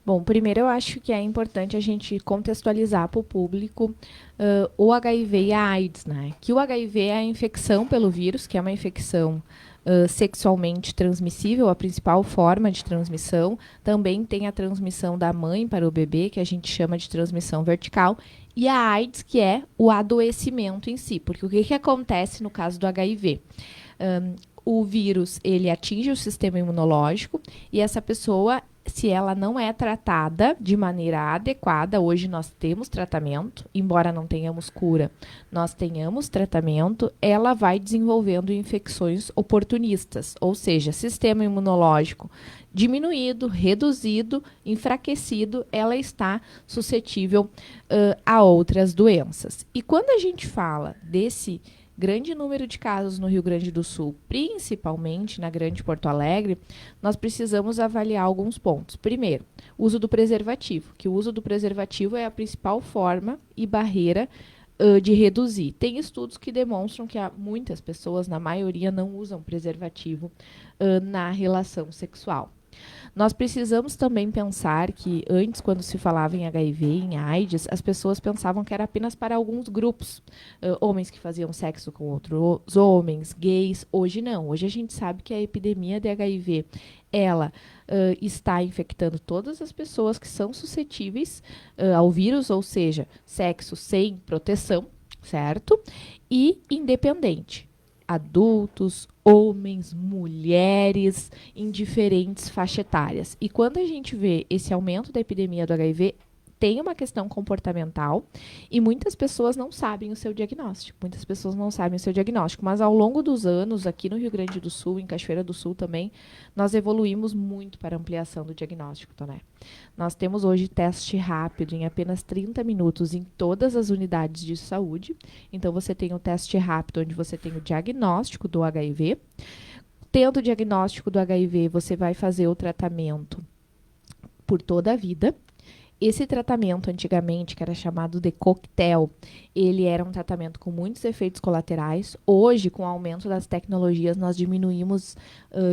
Bom, primeiro eu acho que é importante a gente contextualizar para o público o HIV e a AIDS, né? Que o HIV é a infecção pelo vírus, que é uma infecção sexualmente transmissível, a principal forma de transmissão. Também tem a transmissão da mãe para o bebê, que a gente chama de transmissão vertical. E a AIDS, que é o adoecimento em si. Porque o que acontece no caso do HIV? O vírus, ele atinge o sistema imunológico e essa pessoa, se ela não é tratada de maneira adequada, hoje nós temos tratamento, embora não tenhamos cura, nós tenhamos tratamento, ela vai desenvolvendo infecções oportunistas, ou seja, sistema imunológico diminuído, reduzido, enfraquecido, ela está suscetível a outras doenças. E quando a gente fala desse grande número de casos no Rio Grande do Sul, principalmente na Grande Porto Alegre, nós precisamos avaliar alguns pontos. Primeiro, uso do preservativo, que o uso do preservativo é a principal forma e barreira de reduzir. Tem estudos que demonstram que muitas pessoas, na maioria, não usam preservativo na relação sexual. Nós precisamos também pensar que antes, quando se falava em HIV, em AIDS, as pessoas pensavam que era apenas para alguns grupos. Homens que faziam sexo com outros homens, gays. Hoje não. Hoje a gente sabe que a epidemia de HIV, ela está infectando todas as pessoas que são suscetíveis ao vírus, ou seja, sexo sem proteção, certo? E independente. Adultos, homens, mulheres, em diferentes faixas etárias. E quando a gente vê esse aumento da epidemia do HIV, tem uma questão comportamental e muitas pessoas não sabem o seu diagnóstico. Muitas pessoas não sabem o seu diagnóstico, mas ao longo dos anos, aqui no Rio Grande do Sul, em Cachoeira do Sul também, nós evoluímos muito para a ampliação do diagnóstico, Toné. Nós temos hoje teste rápido em apenas 30 minutos em todas as unidades de saúde. Então, você tem o teste rápido, onde você tem o diagnóstico do HIV. Tendo o diagnóstico do HIV, você vai fazer o tratamento por toda a vida. Esse tratamento, antigamente, que era chamado de coquetel, ele era um tratamento com muitos efeitos colaterais. Hoje, com o aumento das tecnologias, nós diminuímos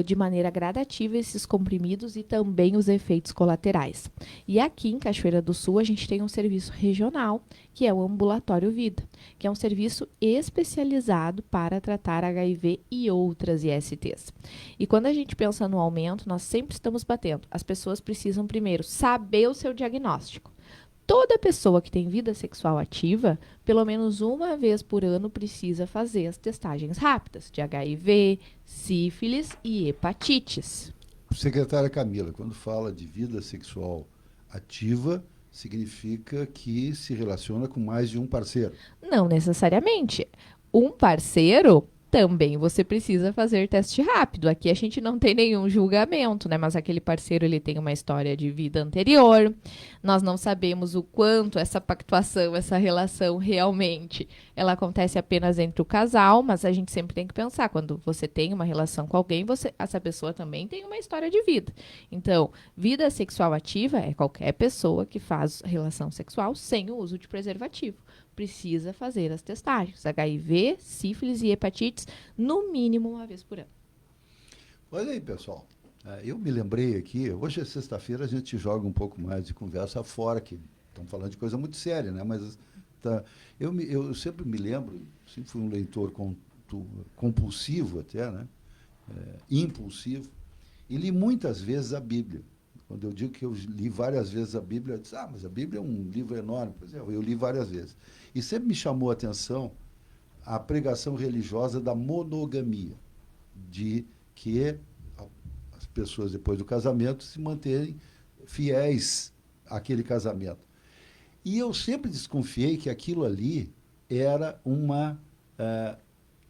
de maneira gradativa esses comprimidos e também os efeitos colaterais. E aqui em Cachoeira do Sul, a gente tem um serviço regional, que é o Ambulatório Vida, que é um serviço especializado para tratar HIV e outras ISTs. E quando a gente pensa no aumento, nós sempre estamos batendo. As pessoas precisam, primeiro, saber o seu diagnóstico. Toda pessoa que tem vida sexual ativa, pelo menos uma vez por ano, precisa fazer as testagens rápidas de HIV, sífilis e hepatites. Secretária Camila, quando fala de vida sexual ativa, significa que se relaciona com mais de um parceiro. Não necessariamente. Um parceiro também você precisa fazer teste rápido. Aqui a gente não tem nenhum julgamento, né? Mas aquele parceiro ele tem uma história de vida anterior. Nós não sabemos o quanto essa pactuação, essa relação realmente, ela acontece apenas entre o casal, mas a gente sempre tem que pensar, quando você tem uma relação com alguém, essa pessoa também tem uma história de vida. Então, vida sexual ativa é qualquer pessoa que faz relação sexual sem o uso de preservativo. Precisa fazer as testagens, HIV, sífilis e hepatites, no mínimo uma vez por ano. Olha aí, pessoal. Eu me lembrei aqui, hoje é sexta-feira, a gente joga um pouco mais de conversa fora, que estamos falando de coisa muito séria, né? Mas eu sempre me lembro, sempre fui um leitor compulsivo até, né? Impulsivo, e li muitas vezes a Bíblia. Quando eu digo que eu li várias vezes a Bíblia, eu disse, mas a Bíblia é um livro enorme. Pois é, eu li várias vezes. E sempre me chamou a atenção a pregação religiosa da monogamia, de que as pessoas, depois do casamento, se manterem fiéis àquele casamento. E eu sempre desconfiei que aquilo ali era uma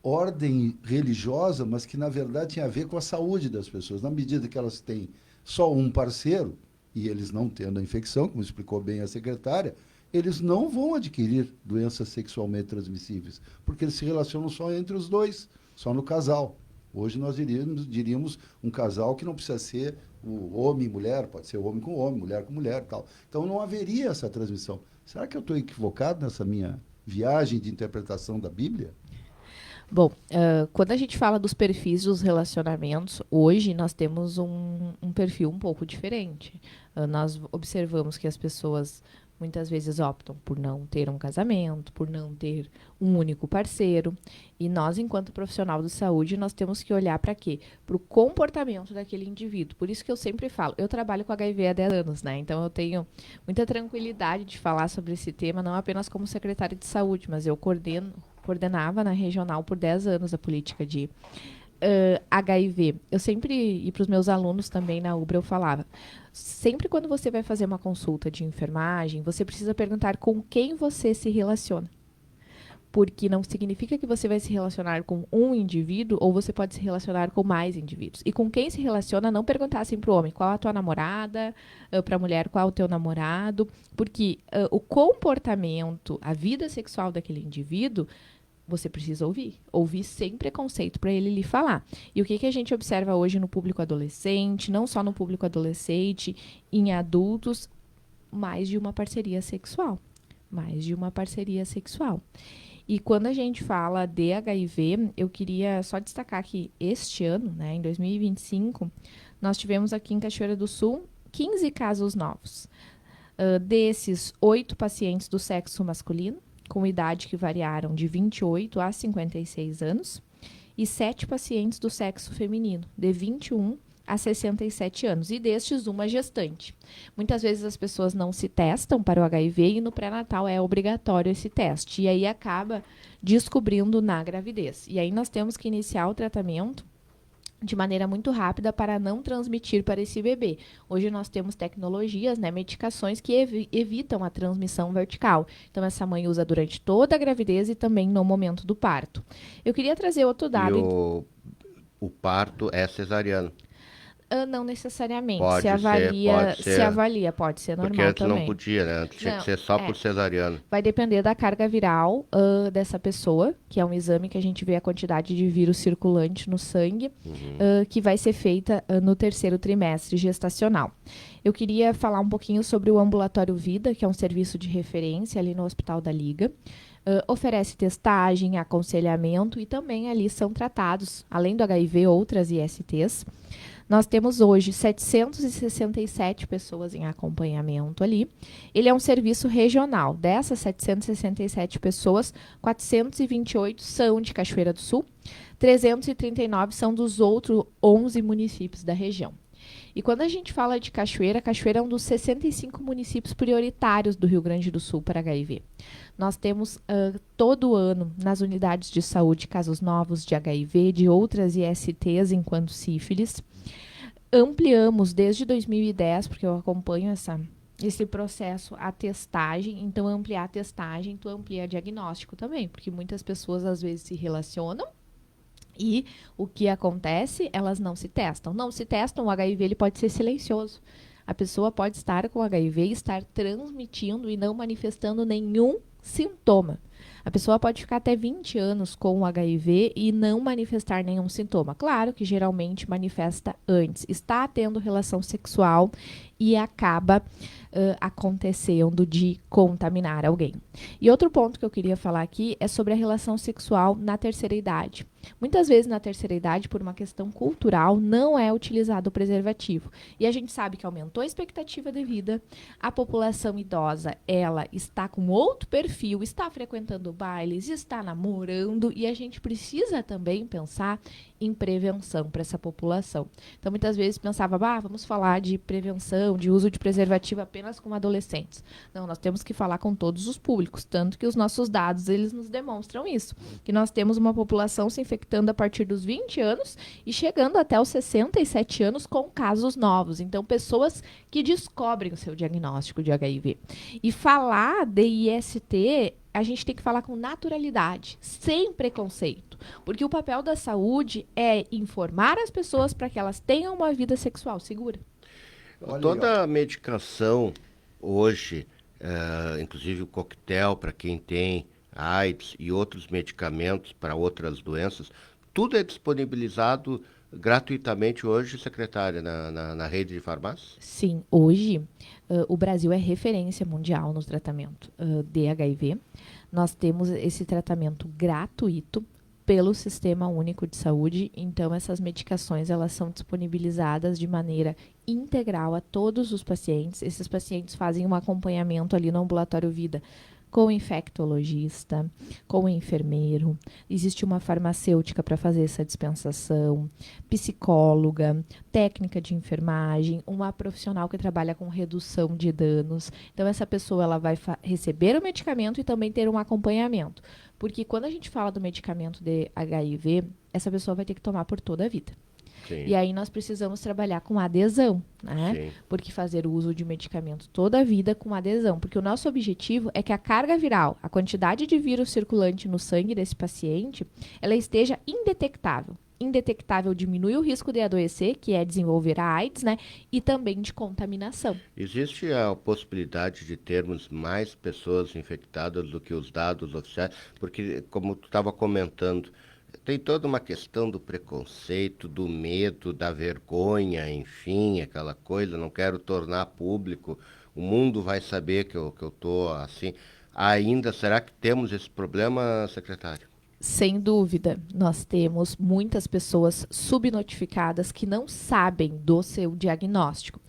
ordem religiosa, mas que, na verdade, tinha a ver com a saúde das pessoas. Na medida que elas têm só um parceiro, e eles não tendo a infecção, como explicou bem a secretária, eles não vão adquirir doenças sexualmente transmissíveis, porque eles se relacionam só entre os dois, só no casal. Hoje nós diríamos um casal que não precisa ser o homem e mulher, pode ser homem com homem, mulher com mulher, tal. Então não haveria essa transmissão. Será que eu estou equivocado nessa minha viagem de interpretação da Bíblia? Bom, quando a gente fala dos perfis dos relacionamentos, hoje nós temos um perfil um pouco diferente. Nós observamos que as pessoas muitas vezes optam por não ter um casamento, por não ter um único parceiro. E nós, enquanto profissional de saúde, nós temos que olhar para quê? Para o comportamento daquele indivíduo. Por isso que eu sempre falo, eu trabalho com HIV há 10 anos, né? Então eu tenho muita tranquilidade de falar sobre esse tema, não apenas como secretária de saúde, mas eu coordenava na regional por 10 anos a política de HIV. Eu sempre, e para os meus alunos também na UBRA, eu falava, sempre quando você vai fazer uma consulta de enfermagem, você precisa perguntar com quem você se relaciona. Porque não significa que você vai se relacionar com um indivíduo ou você pode se relacionar com mais indivíduos. E com quem se relaciona, não perguntar assim para o homem qual a tua namorada, para a mulher qual o teu namorado, porque o comportamento, a vida sexual daquele indivíduo, você precisa ouvir sem preconceito para ele lhe falar. E o que a gente observa hoje no público adolescente, não só no público adolescente, em adultos, mais de uma parceria sexual. Mais de uma parceria sexual. E quando a gente fala de HIV, eu queria só destacar que este ano, né, em 2025, nós tivemos aqui em Cachoeira do Sul 15 casos novos. Desses, 8 pacientes do sexo masculino, com idade que variaram de 28 a 56 anos, e 7 pacientes do sexo feminino, de 21 a 67 anos, e destes, uma gestante. Muitas vezes as pessoas não se testam para o HIV e no pré-natal é obrigatório esse teste, e aí acaba descobrindo na gravidez. E aí nós temos que iniciar o tratamento de maneira muito rápida para não transmitir para esse bebê. Hoje nós temos tecnologias, né, medicações que evitam a transmissão vertical. Então essa mãe usa durante toda a gravidez e também no momento do parto. Eu queria trazer outro dado. E o parto é cesariano? Não necessariamente. Pode se avalia, ser. Se avalia, pode ser normal porque antes também. não podia, né? Antes tinha que ser só por cesariano. Vai depender da carga viral dessa pessoa, que é um exame que a gente vê a quantidade de vírus circulante no sangue, que vai ser feita no 3º trimestre gestacional. Eu queria falar um pouquinho sobre o Ambulatório Vida, que é um serviço de referência ali no Hospital da Liga. Oferece testagem, aconselhamento e também ali são tratados, além do HIV, outras ISTs. Nós temos hoje 767 pessoas em acompanhamento ali. Ele é um serviço regional. Dessas 767 pessoas, 428 são de Cachoeira do Sul, 339 são dos outros 11 municípios da região. E quando a gente fala de Cachoeira, Cachoeira é um dos 65 municípios prioritários do Rio Grande do Sul para HIV. Nós temos todo ano nas unidades de saúde casos novos de HIV, de outras ISTs enquanto sífilis. Ampliamos desde 2010, porque eu acompanho esse processo, a testagem. Então, ampliar a testagem, tu amplia diagnóstico também, porque muitas pessoas às vezes se relacionam e o que acontece, elas não se testam. Não se testam, o HIV ele pode ser silencioso. A pessoa pode estar com HIV e estar transmitindo e não manifestando nenhum sintoma. A pessoa pode ficar até 20 anos com o HIV e não manifestar nenhum sintoma. Claro que geralmente manifesta antes. Está tendo relação sexual e acaba acontecendo de contaminar alguém. E outro ponto que eu queria falar aqui é sobre a relação sexual na terceira idade. Muitas vezes na terceira idade, por uma questão cultural, não é utilizado o preservativo. E a gente sabe que aumentou a expectativa de vida, a população idosa, ela está com outro perfil, está frequentando bailes, está namorando, e a gente precisa também pensar em prevenção para essa população. Então, muitas vezes pensava, vamos falar de prevenção, de uso de preservativo apenas com adolescentes. Não, nós temos que falar com todos os públicos, tanto que os nossos dados, eles nos demonstram isso, que nós temos uma população se infectando a partir dos 20 anos e chegando até os 67 anos com casos novos. Então, pessoas que descobrem o seu diagnóstico de HIV. E falar de IST, a gente tem que falar com naturalidade, sem preconceito, porque o papel da saúde é informar as pessoas para que elas tenham uma vida sexual segura. Toda a medicação hoje, inclusive o coquetel para quem tem AIDS e outros medicamentos para outras doenças, tudo é disponibilizado gratuitamente hoje, secretária, na rede de farmácias? Sim, hoje o Brasil é referência mundial no tratamento de HIV. Nós temos esse tratamento gratuito pelo Sistema Único de Saúde. Então, essas medicações elas são disponibilizadas de maneira integral a todos os pacientes. Esses pacientes fazem um acompanhamento ali no ambulatório Vida com o infectologista, com o enfermeiro. Existe uma farmacêutica para fazer essa dispensação, psicóloga, técnica de enfermagem, uma profissional que trabalha com redução de danos. Então, essa pessoa ela vai receber o medicamento e também ter um acompanhamento. Porque quando a gente fala do medicamento de HIV, essa pessoa vai ter que tomar por toda a vida. Sim. E aí nós precisamos trabalhar com adesão, né? Sim. Porque fazer o uso de medicamento toda a vida com adesão. Porque o nosso objetivo é que a carga viral, a quantidade de vírus circulante no sangue desse paciente, ela esteja indetectável. Indetectável diminui o risco de adoecer, que é desenvolver a AIDS, né? E também de contaminação. Existe a possibilidade de termos mais pessoas infectadas do que os dados oficiais? Porque, como tu estava comentando, tem toda uma questão do preconceito, do medo, da vergonha, enfim, aquela coisa, não quero tornar público, o mundo vai saber que eu estou assim. Ainda, será que temos esse problema, secretário? Sem dúvida, nós temos muitas pessoas subnotificadas que não sabem do seu diagnóstico.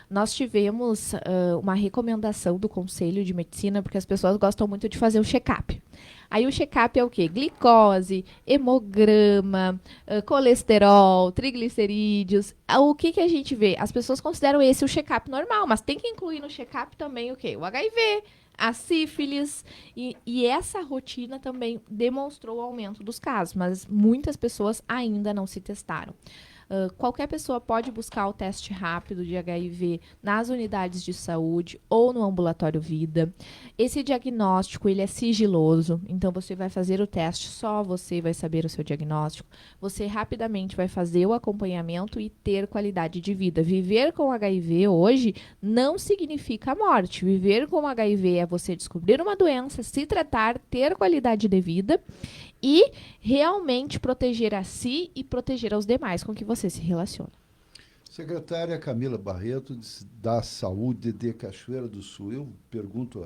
Nós tivemos uma recomendação do Conselho de Medicina, porque as pessoas gostam muito de fazer o check-up. Aí o check-up é o quê? Glicose, hemograma, colesterol, triglicerídeos. O que a gente vê? As pessoas consideram esse o check-up normal, mas tem que incluir no check-up também o quê? O HIV, a sífilis. E essa rotina também demonstrou o aumento dos casos, mas muitas pessoas ainda não se testaram. Qualquer pessoa pode buscar o teste rápido de HIV nas unidades de saúde ou no ambulatório Vida. Esse diagnóstico ele é sigiloso, então você vai fazer o teste, só você vai saber o seu diagnóstico. Você rapidamente vai fazer o acompanhamento e ter qualidade de vida. Viver com HIV hoje não significa morte. Viver com HIV é você descobrir uma doença, se tratar, ter qualidade de vida e realmente proteger a si e proteger aos demais com que você se relaciona. Secretária Camila Barreto, da Saúde de Cachoeira do Sul. Eu pergunto,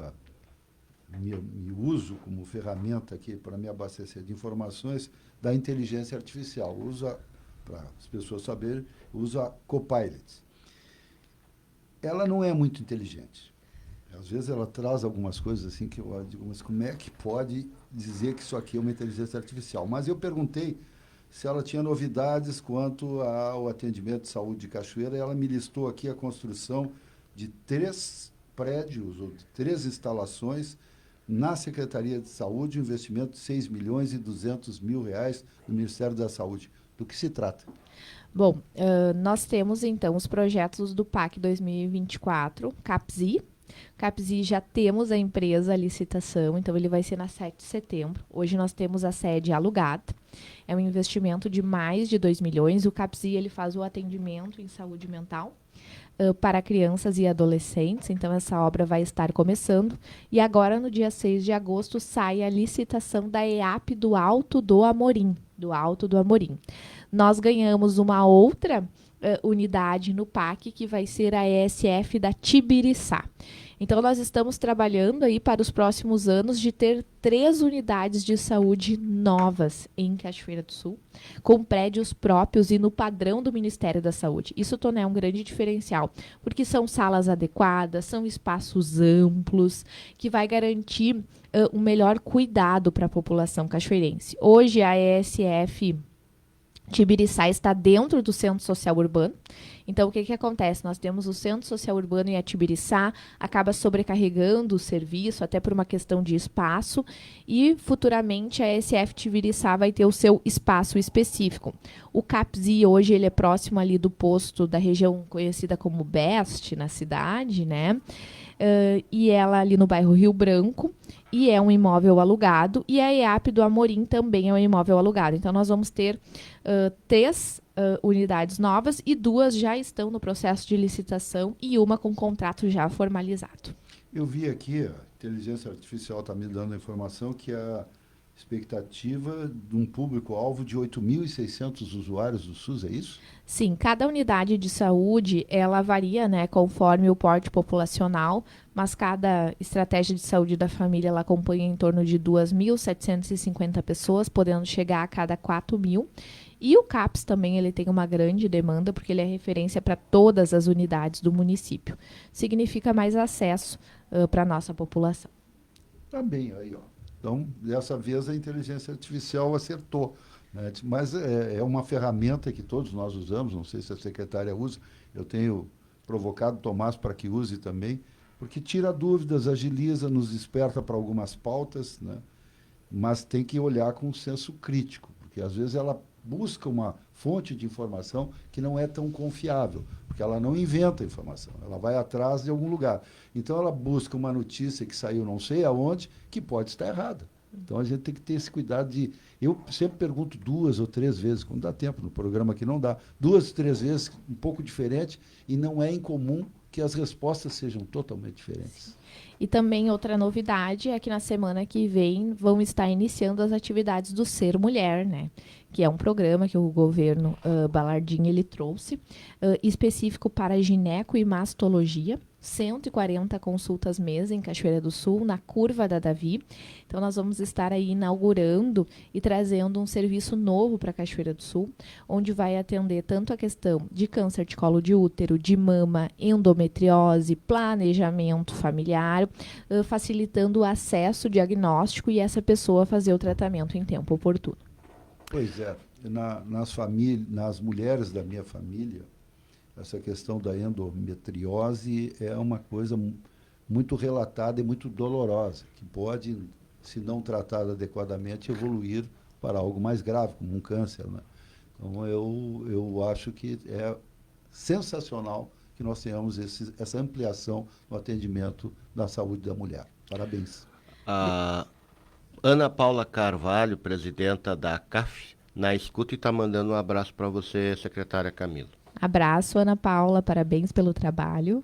me uso como ferramenta aqui para me abastecer de informações da inteligência artificial. Para as pessoas saberem, uso a Copilot. Ela não é muito inteligente. Às vezes ela traz algumas coisas assim que eu digo, mas como é que pode dizer que isso aqui é uma inteligência artificial? Mas eu perguntei se ela tinha novidades quanto ao atendimento de saúde de Cachoeira, e ela me listou aqui a construção de 3 prédios, ou de 3 instalações na Secretaria de Saúde, um investimento de R$6.200.000 no Ministério da Saúde. Do que se trata? Bom, nós temos então os projetos do PAC 2024, CAPSI. CAPSI já temos a empresa, a licitação, então ele vai ser na 7 de setembro. Hoje nós temos a sede alugada. É um investimento de mais de 2 milhões. O CAPSI ele faz o atendimento em saúde mental para crianças e adolescentes. Então essa obra vai estar começando. E agora, no dia 6 de agosto, sai a licitação da EAP do Alto do Amorim. Nós ganhamos uma outra unidade no PAC, que vai ser a ESF da Tibiriçá. Então, nós estamos trabalhando aí para os próximos anos de ter 3 unidades de saúde novas em Cachoeira do Sul, com prédios próprios e no padrão do Ministério da Saúde. Isso torna um grande diferencial, porque são salas adequadas, são espaços amplos, que vai garantir um melhor cuidado para a população cachoeirense. Hoje, a ESF Tibiriçá está dentro do Centro Social Urbano. Então, o que acontece? Nós temos o Centro Social Urbano e a Tibiriçá, acaba sobrecarregando o serviço, até por uma questão de espaço, e futuramente a SF Tibiriçá vai ter o seu espaço específico. O CAPSI hoje ele é próximo ali do posto da região conhecida como Best, na cidade, né? E ela ali no bairro Rio Branco, e é um imóvel alugado, e a EAP do Amorim também é um imóvel alugado. Então, nós vamos ter 3 unidades novas e 2 já estão no processo de licitação e uma com contrato já formalizado. Eu vi aqui, a inteligência artificial está me dando a informação que a expectativa de um público-alvo de 8.600 usuários do SUS, é isso? Sim, cada unidade de saúde, ela varia, né, conforme o porte populacional, mas cada estratégia de saúde da família, ela acompanha em torno de 2.750 pessoas, podendo chegar a cada 4.000. E o CAPS também, ele tem uma grande demanda, porque ele é referência para todas as unidades do município. Significa mais acesso para a nossa população. Tá bem, aí, ó. Então, dessa vez a inteligência artificial acertou, né? Mas é uma ferramenta que todos nós usamos, não sei se a secretária usa, eu tenho provocado o Tomás para que use também, porque tira dúvidas, agiliza, nos desperta para algumas pautas, né? Mas tem que olhar com um senso crítico, porque às vezes ela busca uma fonte de informação que não é tão confiável, porque ela não inventa informação, ela vai atrás de algum lugar. Então, ela busca uma notícia que saiu não sei aonde, que pode estar errada. Então, a gente tem que ter esse cuidado de... Eu sempre pergunto 2 ou 3 vezes, quando dá tempo, no programa que não dá, 2, 3 vezes, um pouco diferente, e não é incomum que as respostas sejam totalmente diferentes. E também outra novidade é que na semana que vem vão estar iniciando as atividades do Ser Mulher, né? Que é um programa que o governo Balardim ele trouxe, específico para gineco e mastologia. 140 consultas mês em Cachoeira do Sul, na Curva da Davi. Então, nós vamos estar aí inaugurando e trazendo um serviço novo para Cachoeira do Sul, onde vai atender tanto a questão de câncer de colo de útero, de mama, endometriose, planejamento familiar, facilitando o acesso diagnóstico e essa pessoa fazer o tratamento em tempo oportuno. Pois é, nas mulheres da minha família, essa questão da endometriose é uma coisa muito relatada e muito dolorosa, que pode, se não tratada adequadamente, evoluir para algo mais grave, como um câncer, né? Então, eu acho que é sensacional que nós tenhamos essa ampliação no atendimento da saúde da mulher. Parabéns. A Ana Paula Carvalho, presidenta da CAF, na escuta e está mandando um abraço para você, secretária Camila. Abraço, Ana Paula, parabéns pelo trabalho.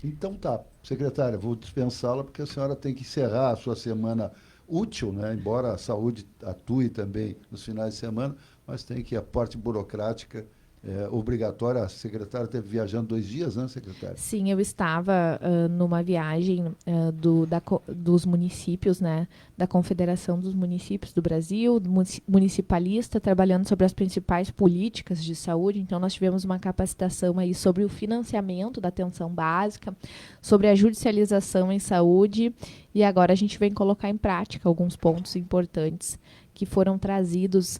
Então tá, secretária, vou dispensá-la porque a senhora tem que encerrar a sua semana útil, né? Embora a saúde atue também nos finais de semana, mas tem que a parte burocrática obrigatória. A secretária esteve viajando 2 dias, né, secretária? Sim, eu estava numa viagem dos municípios, né, da Confederação dos Municípios do Brasil, municipalista, trabalhando sobre as principais políticas de saúde. Então, nós tivemos uma capacitação aí sobre o financiamento da atenção básica, sobre a judicialização em saúde, e agora a gente vem colocar em prática alguns pontos importantes que foram trazidos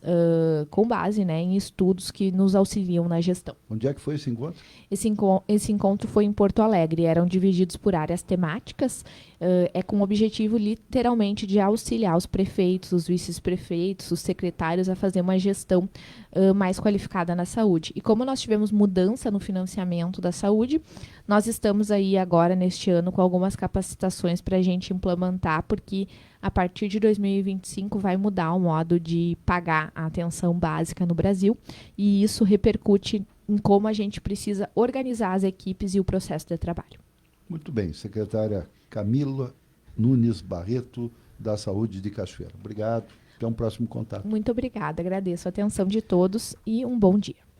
com base, né, em estudos que nos auxiliam na gestão. Onde é que foi esse encontro? Esse encontro foi em Porto Alegre. Eram divididos por áreas temáticas, com o objetivo, literalmente, de auxiliar os prefeitos, os vice-prefeitos, os secretários a fazer uma gestão mais qualificada na saúde. E como nós tivemos mudança no financiamento da saúde, nós estamos aí agora, neste ano, com algumas capacitações para a gente implementar, porque a partir de 2025 vai mudar o modo de pagar a atenção básica no Brasil, e isso repercute em como a gente precisa organizar as equipes e o processo de trabalho. Muito bem, secretária Camila Nunes Barreto, da Saúde de Cachoeira. Obrigado, até um próximo contato. Muito obrigada, agradeço a atenção de todos e um bom dia.